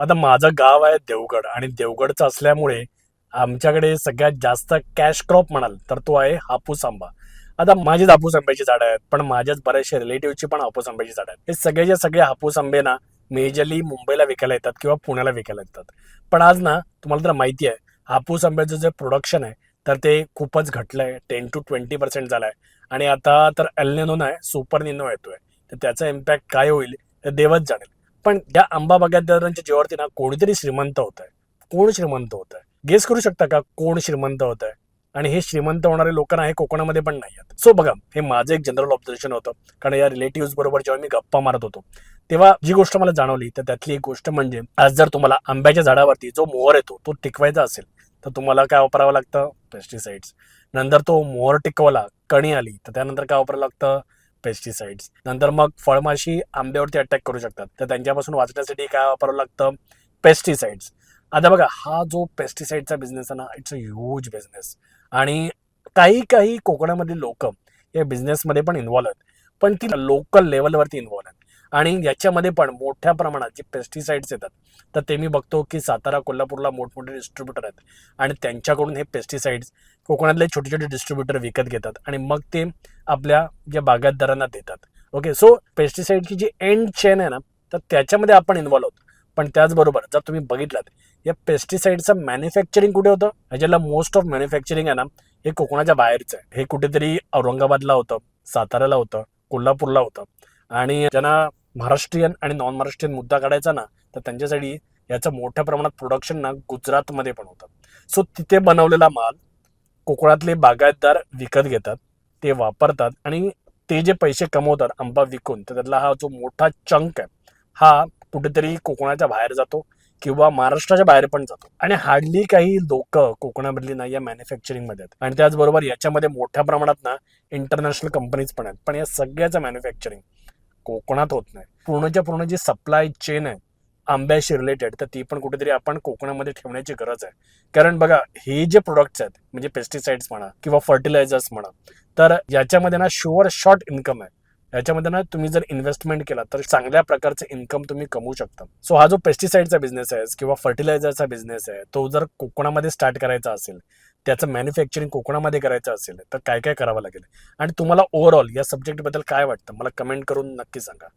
आता माझं गाव आहे देवगड आणि देवगडचं असल्यामुळे आमच्याकडे सगळ्यात जास्त कॅश क्रॉप म्हणाल तर तो आहे हापूस आंबा. आता माझीच हापूस आंब्याची झाडं आहेत, पण माझ्याच बऱ्याचशा रिलेटिव्हची पण हापूस आंब्याची झाडं आहेत. हे सगळेचे सगळे हापूस आंबे ना मेजरली मुंबईला विकायला येतात किंवा पुण्याला विकायला येतात. पण आज ना तुम्हाला तर माहिती आहे, हापूस आंब्याचं जे प्रोडक्शन आहे तर ते खूपच घटलंय, 10 to 20% झालंय. आणि आता तर एल निनो नाही, सुपर निनो येतोय. तर त्याचा इम्पॅक्ट काय होईल ते देवच जाणेल. पण त्या आंबा बागायतदारांच्या जीवावरती ना कोणीतरी श्रीमंत होत आहे. कोण श्रीमंत होत आहे? गेस करू शकता का कोण श्रीमंत होत आहे? आणि हे श्रीमंत होणारे लोक ना हे कोकणामध्ये पण नाही आहेत. सो बघा, हे माझं एक जनरल ऑब्झर्वेशन होतं. कारण या रिलेटिव्ह बरोबर जेव्हा मी गप्पा मारत होतो तेव्हा जी गोष्ट मला जाणवली तर त्यातली एक गोष्ट म्हणजे, आज जर तुम्हाला आंब्याच्या झाडावरती जो मोहर येतो तो टिकवायचा असेल तर तुम्हाला काय वापरावं लागतं? पेस्टिसाइड्स. नंतर तो मोहर टिकवला, कणी आली तर त्यानंतर काय वापरावं लागतं? पेस्टिसाइड्स. नंतर मग फळमाशी आंब्यावरती अटॅक करू शकतात, तर त्यांच्यापासून वाचण्यासाठी काय वापरावं लागतं? पेस्टिसाइड्स. आता बघा, हा जो पेस्टिसाइडचा बिझनेस आहे ना, इट्स अ ह्यूज बिझनेस. आणि काही काही कोकणामधील लोक या बिझनेसमध्ये पण इन्व्हॉल्व आहेत, पण ती लोकल लेवलवरती इन्व्हॉल्व आहेत. आणि याच्यामध्ये पण मोठ्या प्रमाणात जे पेस्टिसाइड्स येतात तर ते मी बघतो की सातारा कोल्हापूरला मोठमोठे डिस्ट्रीब्युटर आहेत आणि त्यांच्याकडून हे पेस्टिसाइड्स कोकणातले छोटे छोटे डिस्ट्रीब्युटर विकत घेतात आणि मग ते आपल्या ज्या बागायतदारांना देतात. ओके, सो पेस्टिसाइडची जी एंड चेन आहे ना, तर त्याच्यामध्ये आपण इन्व्हॉल्व होतो. पण त्याचबरोबर जर तुम्ही बघितलात, या पेस्टिसाइडचं मॅन्युफॅक्चरिंग कुठे होतं? ह्याच्याला मोस्ट ऑफ मॅन्युफॅक्चरिंग आहे ना, हे कोकणाच्या बाहेरचं आहे. हे कुठेतरी औरंगाबादला होतं, साताऱ्याला होतं, कोल्हापूरला होतं. आणि ज्यांना महाराष्ट्रीयन आणि नॉन महाराष्ट्रीयन मुद्दा काढायचा ना, तर त्यांच्यासाठी याचं मोठ्या प्रमाणात प्रोडक्शन ना गुजरातमध्ये पण होतं. सो तिथे बनवलेला माल कोकणातले बागायतदार विकत घेतात, ते वापरतात आणि ते जे पैसे कमवतात आंबा विकून, तर त्यातला हा जो मोठा चंक आहे, हा कुठेतरी कोकणाच्या बाहेर जातो किंवा महाराष्ट्राच्या बाहेर पण जातो. आणि हार्डली काही लोक कोकणामधली नाही या मॅन्युफॅक्चरिंगमध्ये आहेत. आणि त्याचबरोबर याच्यामध्ये मोठ्या प्रमाणात ना इंटरनॅशनल कंपनीज पण आहेत. पण या सगळ्याचं मॅन्युफॅक्चरिंग कोकणात होत नाही. पूर्णच्या पूर्ण जी सप्लाय चेन आहे आंब्याशी रिलेटेड, तर ती पण कुठेतरी आपण कोकणामध्ये ठेवण्याची गरज आहे. कारण बघा, हे जे प्रोडक्ट्स आहेत म्हणजे पेस्टिसाइड्स म्हणा किंवा फर्टिलायझर्स म्हणा, तर याच्यामध्ये ना शुअर शॉर्ट इन्कम आहे. याच्यामध्ये ना तुम्ही जर इन्व्हेस्टमेंट केला तर चांगल्या प्रकारचं इन्कम तुम्ही कमवू शकता. सो हा जो पेस्टिसाइडचा बिझनेस आहे किंवा फर्टिलायझरचा बिझनेस आहे, तो जर कोकणामध्ये स्टार्ट करायचा असेल, त्याचं मॅन्युफॅक्चरिंग कोकणामध्ये करायचं असेल, तर काय काय करावं लागेल? आणि तुम्हाला ओव्हरऑल या सब्जेक्टबद्दल काय वाटतं? मला कमेंट करून नक्की सांगा.